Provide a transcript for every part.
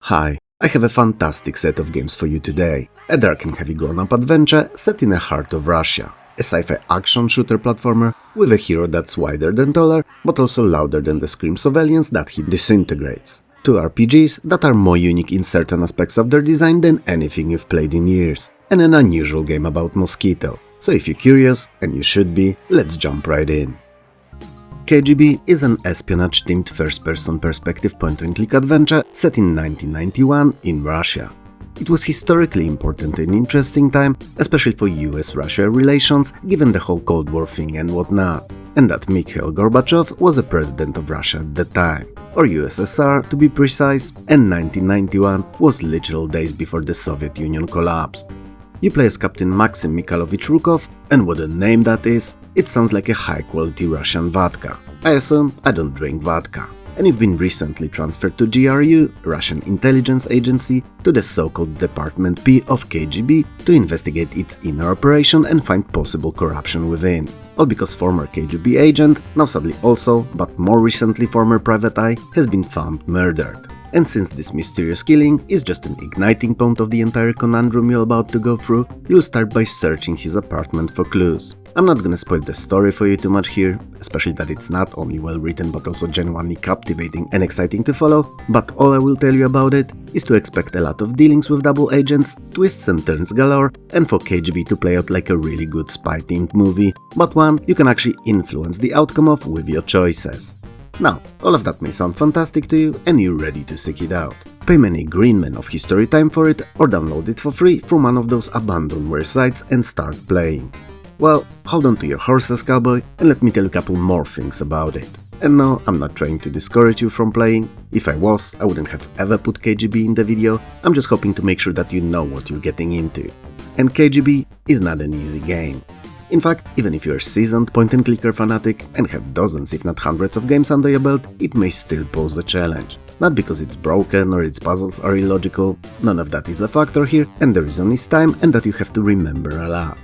Hi, I have a fantastic set of games for you today. A dark and heavy grown-up adventure set in the heart of Russia. A sci-fi action shooter platformer with a hero that's wider than taller, but also louder than the screams of aliens that he disintegrates. Two RPGs that are more unique in certain aspects of their design than anything you've played in years. And an unusual game about Mosquito. So if you're curious, and you should be, let's jump right in. KGB is an espionage-themed first-person perspective point-and-click adventure set in 1991 in Russia. It was historically important and interesting time, especially for US-Russia relations, given the whole Cold War thing and whatnot, and that Mikhail Gorbachev was the president of Russia at the time, or USSR to be precise, and 1991 was literal days before the Soviet Union collapsed. You play as Captain Maxim Mikhailovich Rukov, and what a name that is, it sounds like a high-quality Russian vodka. I assume I don't drink vodka. And you've been recently transferred to GRU, Russian intelligence agency, to the so-called Department P of KGB to investigate its inner operation and find possible corruption within. All because former KGB agent, now sadly also, but more recently former private eye, has been found murdered. And since this mysterious killing is just an igniting point of the entire conundrum you're about to go through, you'll start by searching his apartment for clues. I'm not gonna spoil the story for you too much here, especially that it's not only well written but also genuinely captivating and exciting to follow, but all I will tell you about it is to expect a lot of dealings with double agents, twists and turns galore, and for KGB to play out like a really good spy-themed movie, but one you can actually influence the outcome of with your choices. Now, all of that may sound fantastic to you and you're ready to seek it out. Pay many green men of history time for it or download it for free from one of those abandonware sites and start playing. Well, hold on to your horses, cowboy, and let me tell you a couple more things about it. And no, I'm not trying to discourage you from playing. If I was, I wouldn't have ever put KGB in the video. I'm just hoping to make sure that you know what you're getting into. And KGB is not an easy game. In fact, even if you're a seasoned point-and-clicker fanatic and have dozens if not hundreds of games under your belt, it may still pose a challenge. Not because it's broken or its puzzles are illogical, none of that is a factor here, and the reason is time and that you have to remember a lot.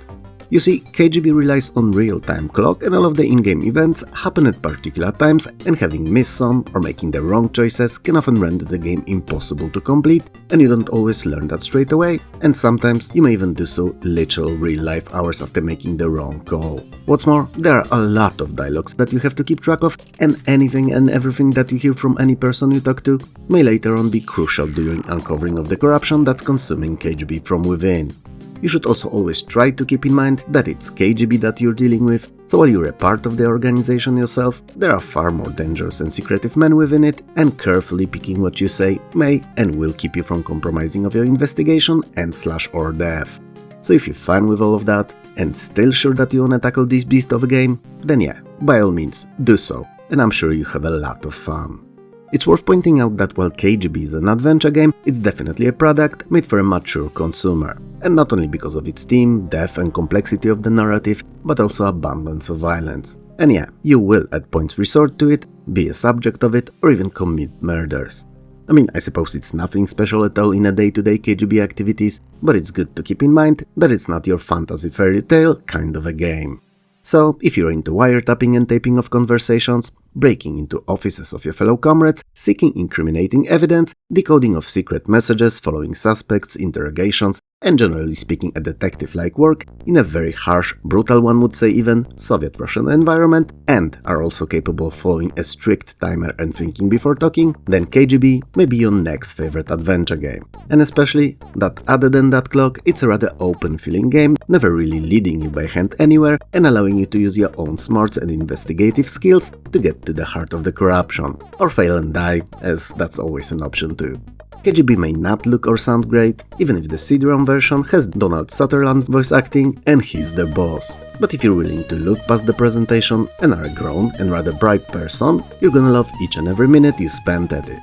You see, KGB relies on real-time clock and all of the in-game events happen at particular times, and having missed some or making the wrong choices can often render the game impossible to complete, and you don't always learn that straight away, and sometimes you may even do so literal real-life hours after making the wrong call. What's more, there are a lot of dialogues that you have to keep track of, and anything and everything that you hear from any person you talk to may later on be crucial during uncovering of the corruption that's consuming KGB from within. You should also always try to keep in mind that it's KGB that you're dealing with, so while you're a part of the organization yourself, there are far more dangerous and secretive men within it, and carefully picking what you say may and will keep you from compromising of your investigation and/or death. So if you're fine with all of that, and still sure that you wanna tackle this beast of a game, then yeah, by all means, do so, and I'm sure you have a lot of fun. It's worth pointing out that while KGB is an adventure game, it's definitely a product made for a mature consumer. And not only because of its theme, depth and complexity of the narrative, but also abundance of violence. And yeah, you will at points resort to it, be a subject of it, or even commit murders. I mean, I suppose it's nothing special at all in a day-to-day KGB activities, but it's good to keep in mind that it's not your fantasy fairy tale kind of a game. So, if you're into wiretapping and taping of conversations, breaking into offices of your fellow comrades, seeking incriminating evidence, decoding of secret messages, following suspects, interrogations, and generally speaking a detective-like work in a very harsh, brutal one would say even, Soviet-Russian environment, and are also capable of following a strict timer and thinking before talking, then KGB may be your next favorite adventure game. And especially that other than that clock, it's a rather open-feeling game, never really leading you by hand anywhere and allowing you to use your own smarts and investigative skills to get to the heart of the corruption, or fail and die, as that's always an option too. KGB may not look or sound great, even if the CD-ROM version has Donald Sutherland voice acting and he's the boss. But if you're willing to look past the presentation and are a grown and rather bright person, you're gonna love each and every minute you spend at it.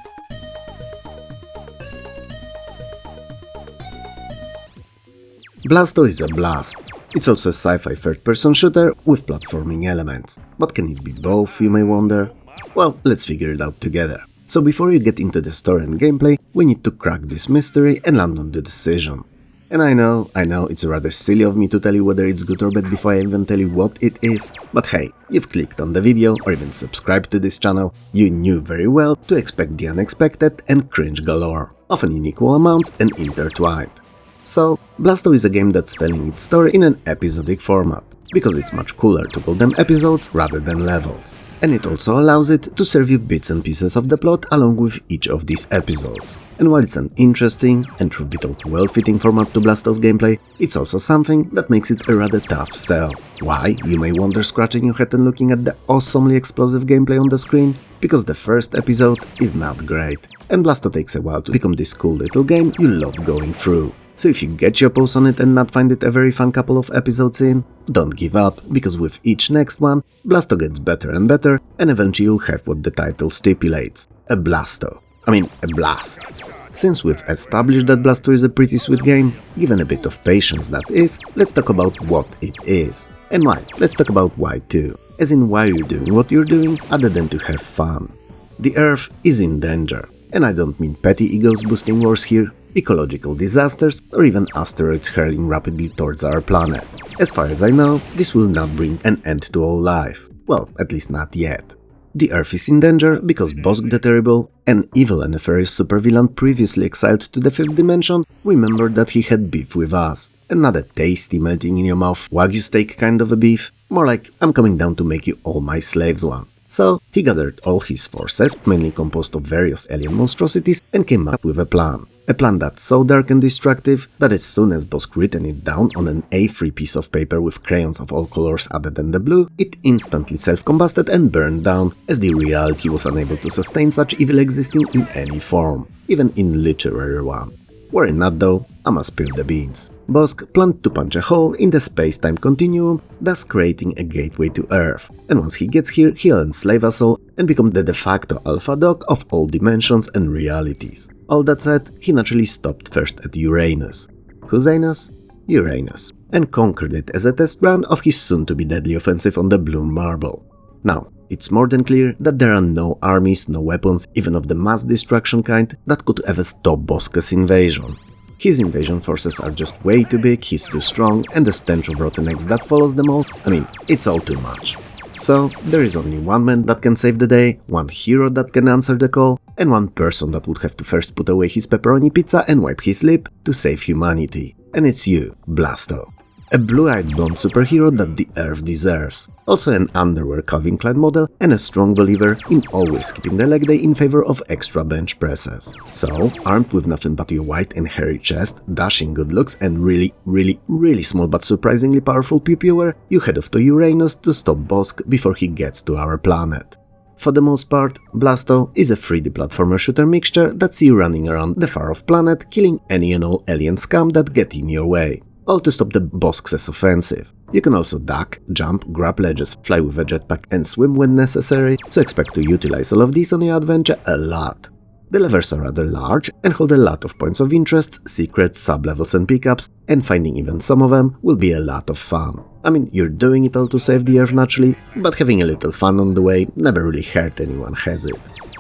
Blasto is a blast. It's also a sci-fi third-person shooter with platforming elements. But can it be both, you may wonder? Well, let's figure it out together. So before you get into the story and gameplay, we need to crack this mystery and land on the decision. And I know, it's rather silly of me to tell you whether it's good or bad before I even tell you what it is, but hey, you've clicked on the video or even subscribed to this channel, you knew very well to expect the unexpected and cringe galore, often in equal amounts and intertwined. So, Blasto is a game that's telling its story in an episodic format, because it's much cooler to call them episodes rather than levels. And it also allows it to serve you bits and pieces of the plot along with each of these episodes. And while it's an interesting and truth be told well-fitting format to Blasto's gameplay, it's also something that makes it a rather tough sell. Why, you may wonder, scratching your head and looking at the awesomely explosive gameplay on the screen? Because the first episode is not great, and Blasto takes a while to become this cool little game you love going through. So if you get your pulse on it and not find it a very fun couple of episodes in, don't give up, because with each next one, Blasto gets better and better, and eventually you'll have what the title stipulates, a Blasto. A blast. Since we've established that Blasto is a pretty sweet game, given a bit of patience that is, let's talk about what it is. And why? Let's talk about why too. As in why you're doing what you're doing, other than to have fun. The Earth is in danger. And I don't mean petty egos boosting wars here, ecological disasters, or even asteroids hurling rapidly towards our planet. As far as I know, this will not bring an end to all life. Well, at least not yet. The Earth is in danger because Bosk the Terrible, an evil and nefarious supervillain previously exiled to the 5th dimension, remembered that he had beef with us. And not a tasty melting in your mouth Wagyu steak kind of a beef, more like I'm coming down to make you all my slaves one. So he gathered all his forces, mainly composed of various alien monstrosities, and came up with a plan. A plan that's so dark and destructive that as soon as Bosk written it down on an A3 piece of paper with crayons of all colors other than the blue, it instantly self-combusted and burned down, as the reality was unable to sustain such evil existing in any form, even in literary one. Worry not though, I'ma spill the beans. Bosk planned to punch a hole in the space-time continuum, thus creating a gateway to Earth, and once he gets here, he'll enslave us all and become the de facto alpha dog of all dimensions and realities. All that said, he naturally stopped first at Uranus. Whose anus? Uranus, and conquered it as a test run of his soon-to-be deadly offensive on the Blue Marble. Now, it's more than clear that there are no armies, no weapons, even of the mass destruction kind, that could ever stop Bosk's invasion. His invasion forces are just way too big, he's too strong, and the stench of rotten eggs that follows them all, it's all too much. So, there is only one man that can save the day, one hero that can answer the call, and one person that would have to first put away his pepperoni pizza and wipe his lip to save humanity. And it's you, Blasto. A blue-eyed blonde superhero that the Earth deserves. Also an underwear Calvin Klein model and a strong believer in always skipping the leg day in favor of extra bench presses. So, armed with nothing but your white and hairy chest, dashing good looks and really small but surprisingly powerful pew-pewer, you head off to Uranus to stop Bosk before he gets to our planet. For the most part, Blasto is a 3D platformer shooter mixture that's you running around the far-off planet, killing any and all alien scum that get in your way. All to stop the Bosk's offensive. You can also duck, jump, grab ledges, fly with a jetpack and swim when necessary, so expect to utilize all of these on your adventure a lot. The levels are rather large and hold a lot of points of interest, secrets, sub-levels and pickups, and finding even some of them will be a lot of fun. You're doing it all to save the Earth naturally, but having a little fun on the way never really hurt anyone, has it?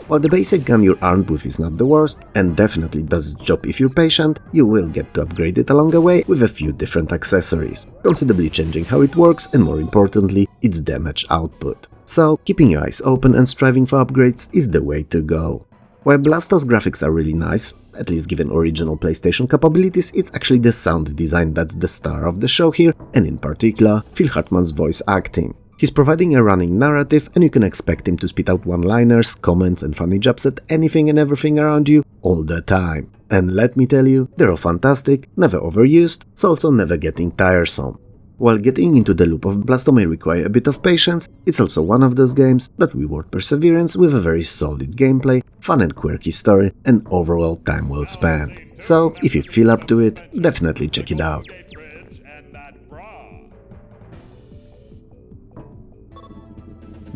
While the basic gun you're armed with is not the worst, and definitely does its job if you're patient, you will get to upgrade it along the way with a few different accessories, considerably changing how it works and more importantly, its damage output. So, keeping your eyes open and striving for upgrades is the way to go. While Blasto's graphics are really nice, at least given original PlayStation capabilities, it's actually the sound design that's the star of the show here, and in particular, Phil Hartman's voice acting. He's providing a running narrative and you can expect him to spit out one-liners, comments and funny jabs at anything and everything around you all the time. And let me tell you, they're all fantastic, never overused, so also never getting tiresome. While getting into the loop of Blasto may require a bit of patience, it's also one of those games that reward perseverance with a very solid gameplay, fun and quirky story, and overall time well spent. So, if you feel up to it, definitely check it out.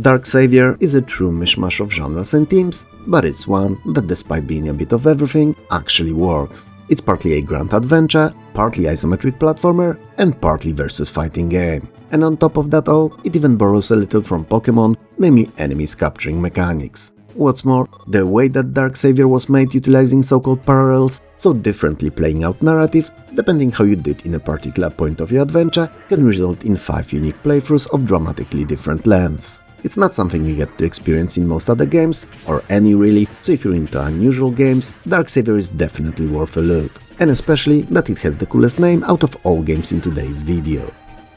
Dark Savior is a true mishmash of genres and themes, but it's one that, despite being a bit of everything, actually works. It's partly a grand adventure, partly isometric platformer, and partly versus fighting game. And on top of that all, it even borrows a little from Pokémon, namely enemies capturing mechanics. What's more, the way that Dark Savior was made utilizing so-called parallels, so differently playing out narratives, depending how you did in a particular point of your adventure, can result in 5 unique playthroughs of dramatically different lengths. It's not something you get to experience in most other games, or any really, so if you're into unusual games, Dark Savior is definitely worth a look. And especially that it has the coolest name out of all games in today's video.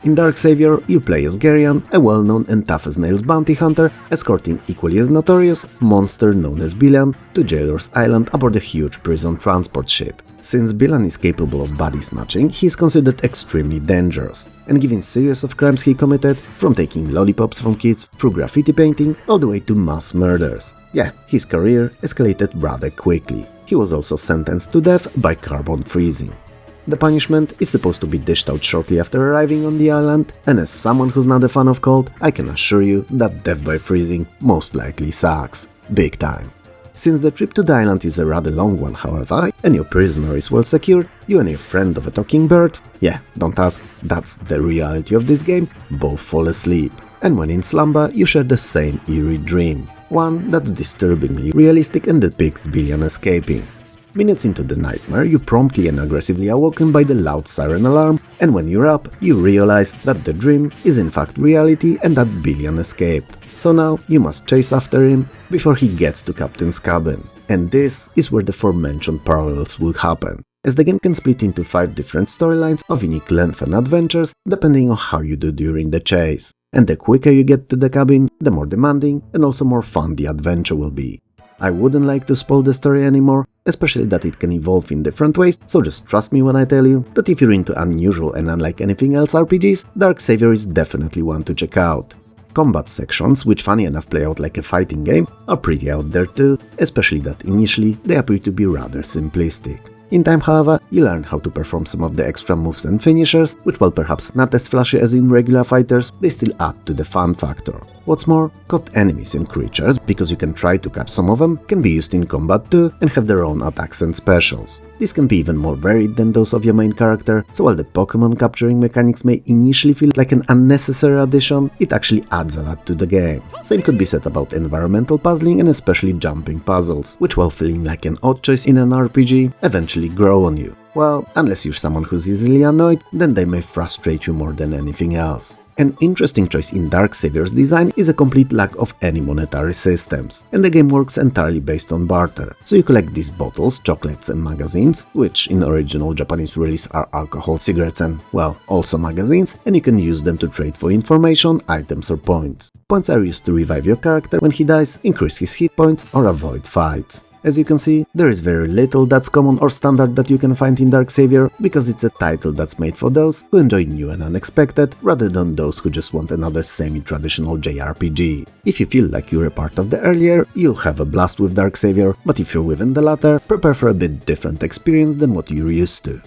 In Dark Savior, you play as Garion, a well-known and tough-as-nails bounty hunter, escorting equally as notorious monster known as Billion to Jailer's Island aboard a huge prison transport ship. Since Billion is capable of body snatching, he is considered extremely dangerous, and given series of crimes he committed, from taking lollipops from kids through graffiti painting all the way to mass murders. Yeah, his career escalated rather quickly. He was also sentenced to death by carbon freezing. The punishment is supposed to be dished out shortly after arriving on the island, and as someone who's not a fan of cold, I can assure you that death by freezing most likely sucks. Big time. Since the trip to the island is a rather long one, however, and your prisoner is well secured, you and your friend of a talking bird, yeah, don't ask, that's the reality of this game, both fall asleep. And when in slumber, you share the same eerie dream. One that's disturbingly realistic and depicts Billion escaping. Minutes into the nightmare, you promptly and aggressively awoken by the loud siren alarm, and when you're up, you realize that the dream is in fact reality and that Billion escaped. So now you must chase after him before he gets to Captain's cabin. And this is where the aforementioned parallels will happen, as the game can split into 5 different storylines of unique length and adventures depending on how you do during the chase. And the quicker you get to the cabin, the more demanding and also more fun the adventure will be. I wouldn't like to spoil the story anymore, especially that it can evolve in different ways, so just trust me when I tell you that if you're into unusual and unlike anything else RPGs, Dark Savior is definitely one to check out. Combat sections, which funny enough play out like a fighting game, are pretty out there too, especially that initially they appear to be rather simplistic. In time, however, you learn how to perform some of the extra moves and finishers, which while perhaps not as flashy as in regular fighters, they still add to the fun factor. What's more, caught enemies and creatures, because you can try to catch some of them, can be used in combat too and have their own attacks and specials. This can be even more varied than those of your main character, so while the Pokémon capturing mechanics may initially feel like an unnecessary addition, it actually adds a lot to the game. Same could be said about environmental puzzling and especially jumping puzzles, which while feeling like an odd choice in an RPG, eventually grow on you. Well, unless you're someone who's easily annoyed, then they may frustrate you more than anything else. An interesting choice in Dark Savior's design is a complete lack of any monetary systems, and the game works entirely based on barter. So you collect these bottles, chocolates and magazines, which in original Japanese release are alcohol, cigarettes and, well, also magazines, and you can use them to trade for information, items or points. Points are used to revive your character when he dies, increase his hit points or avoid fights. As you can see, there is very little that's common or standard that you can find in Dark Savior, because it's a title that's made for those who enjoy new and unexpected, rather than those who just want another semi-traditional JRPG. If you feel like you're a part of the earlier, you'll have a blast with Dark Savior, but if you're within the latter, prepare for a bit different experience than what you're used to.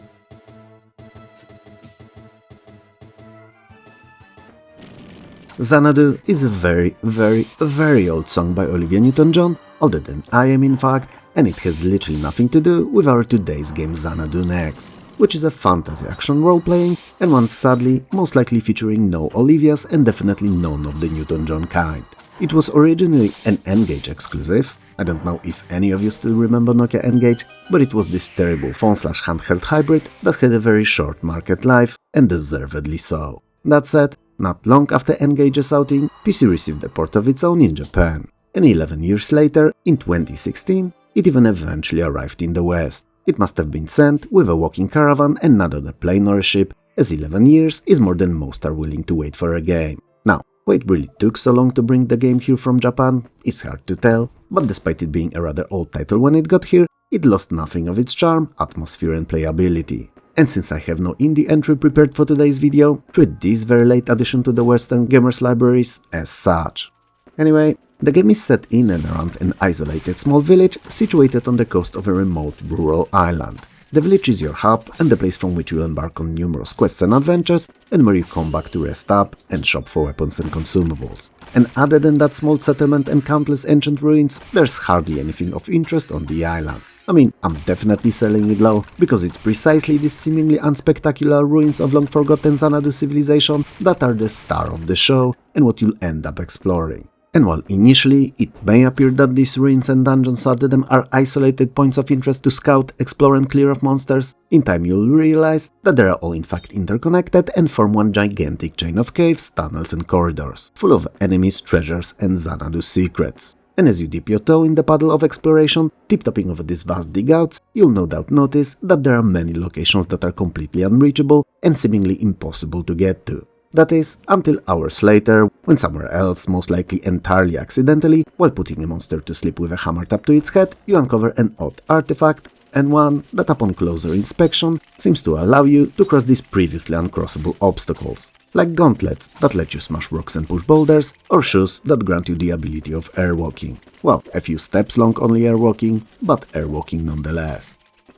Xanadu is a very old song by Olivia Newton-John, older than I am in fact, and it has literally nothing to do with our today's game Xanadu Next, which is a fantasy action role-playing, and one sadly most likely featuring no Olivias and definitely none of the Newton-John kind. It was originally an N-Gage exclusive. I don't know if any of you still remember Nokia N-Gage, but it was this terrible phone/handheld hybrid that had a very short market life, and deservedly so. That said, not long after N-Gage's outing, PC received a port of its own in Japan, and 11 years later, in 2016, it even eventually arrived in the West. It must have been sent with a walking caravan and not on a plane or a ship, as 11 years is more than most are willing to wait for a game. Now, why it really took so long to bring the game here from Japan is hard to tell, but despite it being a rather old title when it got here, it lost nothing of its charm, atmosphere and playability. And since I have no indie entry prepared for today's video, treat this very late addition to the Western gamers libraries as such. Anyway, the game is set in and around an isolated small village situated on the coast of a remote rural island. The village is your hub and the place from which you embark on numerous quests and adventures, and where you come back to rest up and shop for weapons and consumables. And other than that small settlement and countless ancient ruins, there's hardly anything of interest on the island. I mean, I'm definitely selling it low, because it's precisely these seemingly unspectacular ruins of long-forgotten Xanadu civilization that are the star of the show and what you'll end up exploring. And while initially it may appear that these ruins and dungeons are to them are isolated points of interest to scout, explore and clear of monsters, in time you'll realize that they are all in fact interconnected and form one gigantic chain of caves, tunnels and corridors, full of enemies, treasures and Xanadu secrets. And as you dip your toe in the puddle of exploration, tip-topping over these vast digouts, you'll no doubt notice that there are many locations that are completely unreachable and seemingly impossible to get to. That is, until hours later, when somewhere else, most likely entirely accidentally, while putting a monster to sleep with a hammer tapped to its head, you uncover an odd artifact, and one that upon closer inspection seems to allow you to cross these previously uncrossable obstacles, like gauntlets that let you smash rocks and push boulders, or shoes that grant you the ability of airwalking. Well, a few steps long only airwalking, but airwalking nonetheless.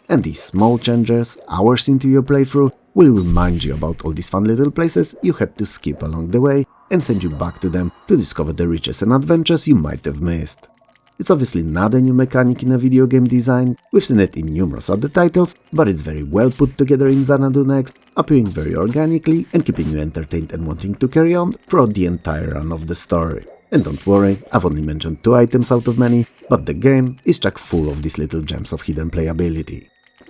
And these small changes, hours into your playthrough, will remind you about all these fun little places you had to skip along the way and send you back to them to discover the riches and adventures you might have missed. It's obviously not a new mechanic in a video game design, we've seen it in numerous other titles, but it's very well put together in Xanadu Next, appearing very organically and keeping you entertained and wanting to carry on throughout the entire run of the story. And don't worry, I've only mentioned 2 items out of many, but the game is chock full of these little gems of hidden playability.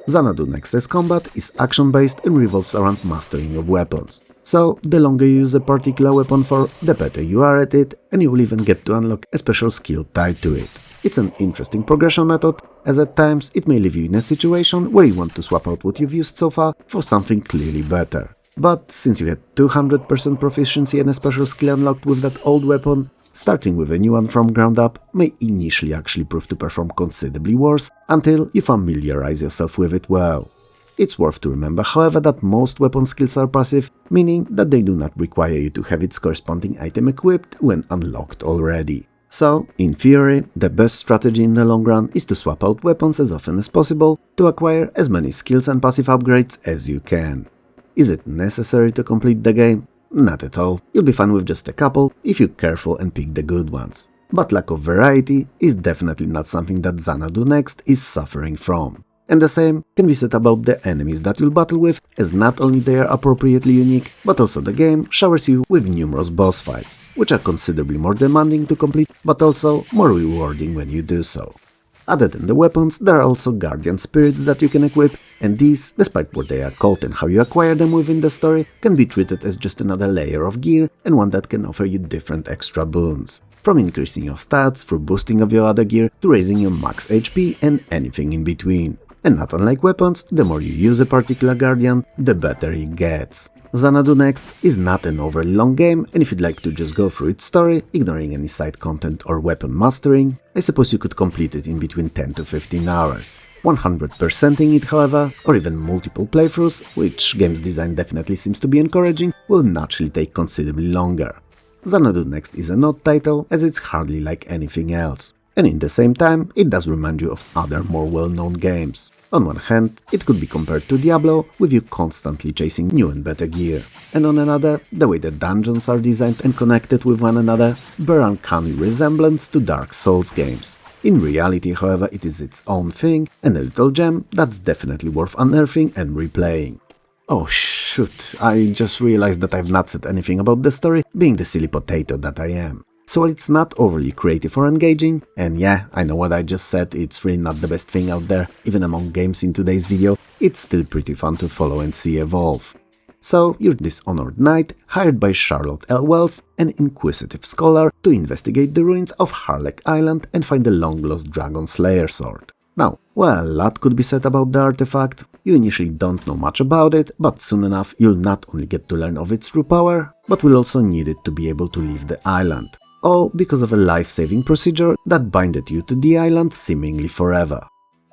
Xanadu Next's combat is action-based and revolves around mastering of weapons. So, the longer you use a particular weapon for, the better you are at it, and you will even get to unlock a special skill tied to it. It's an interesting progression method, as at times it may leave you in a situation where you want to swap out what you've used so far for something clearly better. But since you had 200% proficiency and a special skill unlocked with that old weapon, starting with a new one from ground up may initially actually prove to perform considerably worse until you familiarize yourself with it well. It's worth to remember, however, that most weapon skills are passive, meaning that they do not require you to have its corresponding item equipped when unlocked already. So, in theory, the best strategy in the long run is to swap out weapons as often as possible to acquire as many skills and passive upgrades as you can. Is it necessary to complete the game? Not at all. You'll be fine with just a couple if you're careful and pick the good ones. But lack of variety is definitely not something that Xanadu Next is suffering from. And the same can be said about the enemies that you'll battle with, as not only they are appropriately unique, but also the game showers you with numerous boss fights, which are considerably more demanding to complete, but also more rewarding when you do so. Other than the weapons, there are also guardian spirits that you can equip, and these, despite what they are called and how you acquire them within the story, can be treated as just another layer of gear and one that can offer you different extra boons. From increasing your stats through boosting of your other gear to raising your max HP and anything in between. And not unlike weapons, the more you use a particular guardian, the better it gets. Xanadu Next is not an overly long game, and if you'd like to just go through its story, ignoring any side content or weapon mastering, I suppose you could complete it in between 10 to 15 hours. 100%ing it, however, or even multiple playthroughs, which game's design definitely seems to be encouraging, will naturally take considerably longer. Xanadu Next is an odd title, as it's hardly like anything else. And in the same time, it does remind you of other more well-known games. On one hand, it could be compared to Diablo, with you constantly chasing new and better gear. And on another, the way the dungeons are designed and connected with one another bear uncanny resemblance to Dark Souls games. In reality, however, it is its own thing, and a little gem that's definitely worth unearthing and replaying. Oh shoot, I just realized that I've not said anything about the story, being the silly potato that I am. So while it's not overly creative or engaging, and yeah, I know what I just said, it's really not the best thing out there, even among games in today's video, it's still pretty fun to follow and see evolve. So you're this honored knight, hired by Charlotte L. Wells, an inquisitive scholar, to investigate the ruins of Harlech Island and find the long-lost Dragon Slayer sword. Now, while a lot could be said about the artifact, you initially don't know much about it, but soon enough you'll not only get to learn of its true power, but will also need it to be able to leave the island. All because of a life-saving procedure that binded you to the island seemingly forever.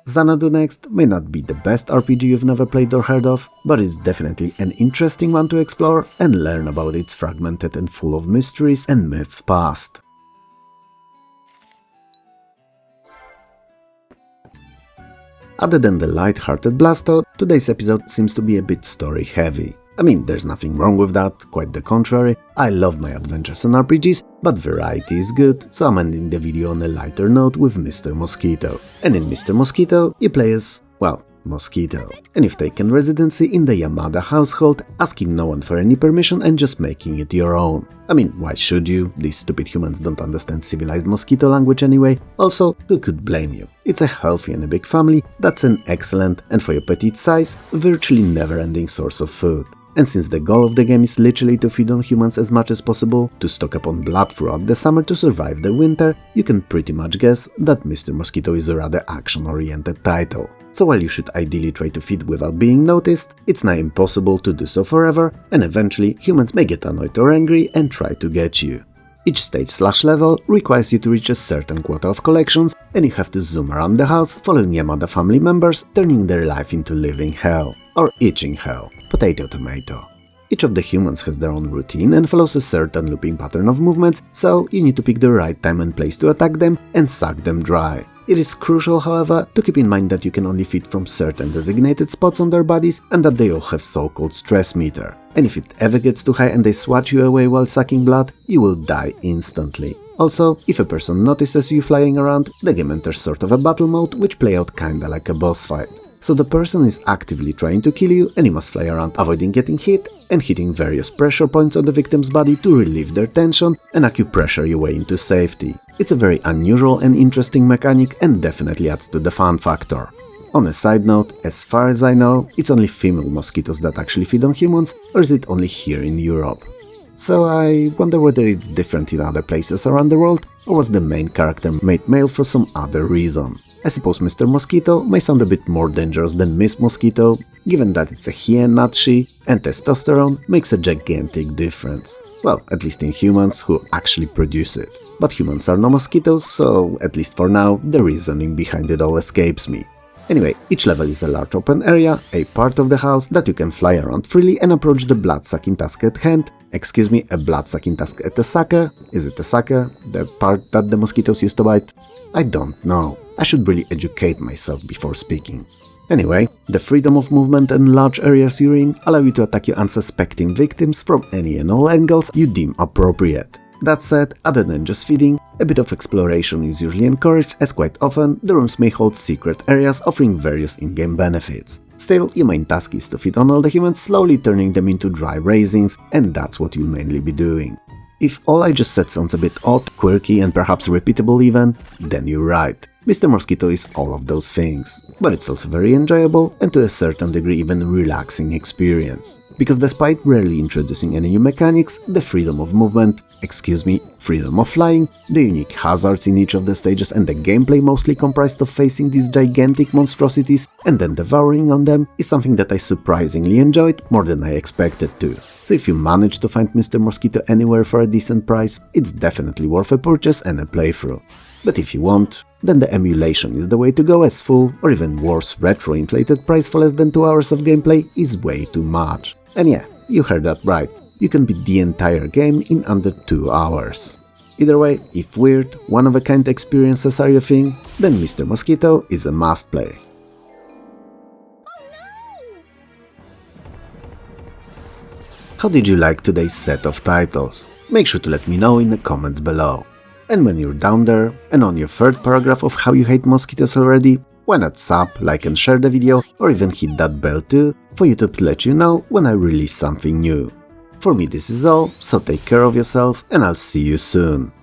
Xanadu Next may not be the best RPG you've never played or heard of, but it's definitely an interesting one to explore and learn about its fragmented and full of mysteries and myths past. Other than the light-hearted Blasto, today's episode seems to be a bit story-heavy. I mean, there's nothing wrong with that, quite the contrary. I love my adventures and RPGs, but variety is good, so I'm ending the video on a lighter note with Mr. Mosquito. And in Mr. Mosquito, you play as, well, Mosquito, and you've taken residency in the Yamada household, asking no one for any permission and just making it your own. I mean, why should you? These stupid humans don't understand civilized mosquito language anyway. Also, who could blame you? It's a healthy and a big family, that's an excellent, and for your petite size, virtually never-ending source of food. And since the goal of the game is literally to feed on humans as much as possible, to stock up on blood throughout the summer to survive the winter, you can pretty much guess that Mr. Mosquito is a rather action-oriented title. So while you should ideally try to feed without being noticed, it's now impossible to do so forever, and eventually humans may get annoyed or angry and try to get you. Each stage/level requires you to reach a certain quota of collections, and you have to zoom around the house following Yamada family members, turning their life into living hell. Or itching hell. Potato tomato. Each of the humans has their own routine and follows a certain looping pattern of movements, so you need to pick the right time and place to attack them and suck them dry. It is crucial, however, to keep in mind that you can only feed from certain designated spots on their bodies and that they all have so-called stress meter. And if it ever gets too high and they swat you away while sucking blood, you will die instantly. Also, if a person notices you flying around, the game enters sort of a battle mode which play out kinda like a boss fight. So the person is actively trying to kill you and you must fly around avoiding getting hit and hitting various pressure points on the victim's body to relieve their tension and acupressure your way into safety. It's a very unusual and interesting mechanic and definitely adds to the fun factor. On a side note, as far as I know, it's only female mosquitoes that actually feed on humans, or is it only here in Europe? So I wonder whether it's different in other places around the world, or was the main character made male for some other reason. I suppose Mr. Mosquito may sound a bit more dangerous than Miss Mosquito, given that it's a he and not she, and testosterone makes a gigantic difference. Well, at least in humans who actually produce it. But humans are no mosquitoes, so at least for now, the reasoning behind it all escapes me. Anyway, each level is a large open area, a part of the house that you can fly around freely and approach the blood-sucking task at hand. Excuse me, a blood-sucking task at a sucker? Is it a sucker? The part that the mosquitoes used to bite? I don't know. I should really educate myself before speaking. Anyway, the freedom of movement and large areas you're in allow you to attack your unsuspecting victims from any and all angles you deem appropriate. That said, other than just feeding, a bit of exploration is usually encouraged, as quite often the rooms may hold secret areas offering various in-game benefits. Still, your main task is to feed on all the humans, slowly turning them into dry raisins, and that's what you'll mainly be doing. If all I just said sounds a bit odd, quirky and perhaps repeatable even, then you're right. Mr. Mosquito is all of those things. But it's also very enjoyable and to a certain degree even relaxing experience. Because despite rarely introducing any new mechanics, the freedom of movement, freedom of flying, the unique hazards in each of the stages and the gameplay mostly comprised of facing these gigantic monstrosities and then devouring on them is something that I surprisingly enjoyed more than I expected to. So if you manage to find Mr. Mosquito anywhere for a decent price, it's definitely worth a purchase and a playthrough. But if you won't, then the emulation is the way to go, as full, or even worse, retro-inflated price for less than 2 hours of gameplay is way too much. And yeah, you heard that right, you can beat the entire game in under 2 hours. Either way, if weird, one-of-a-kind experiences are your thing, then Mr. Mosquito is a must-play. How did you like today's set of titles? Make sure to let me know in the comments below. And when you're down there, and on your third paragraph of how you hate mosquitoes already, why not sub, like and share the video, or even hit that bell too, for YouTube to let you know when I release something new. For me this is all, so take care of yourself and I'll see you soon.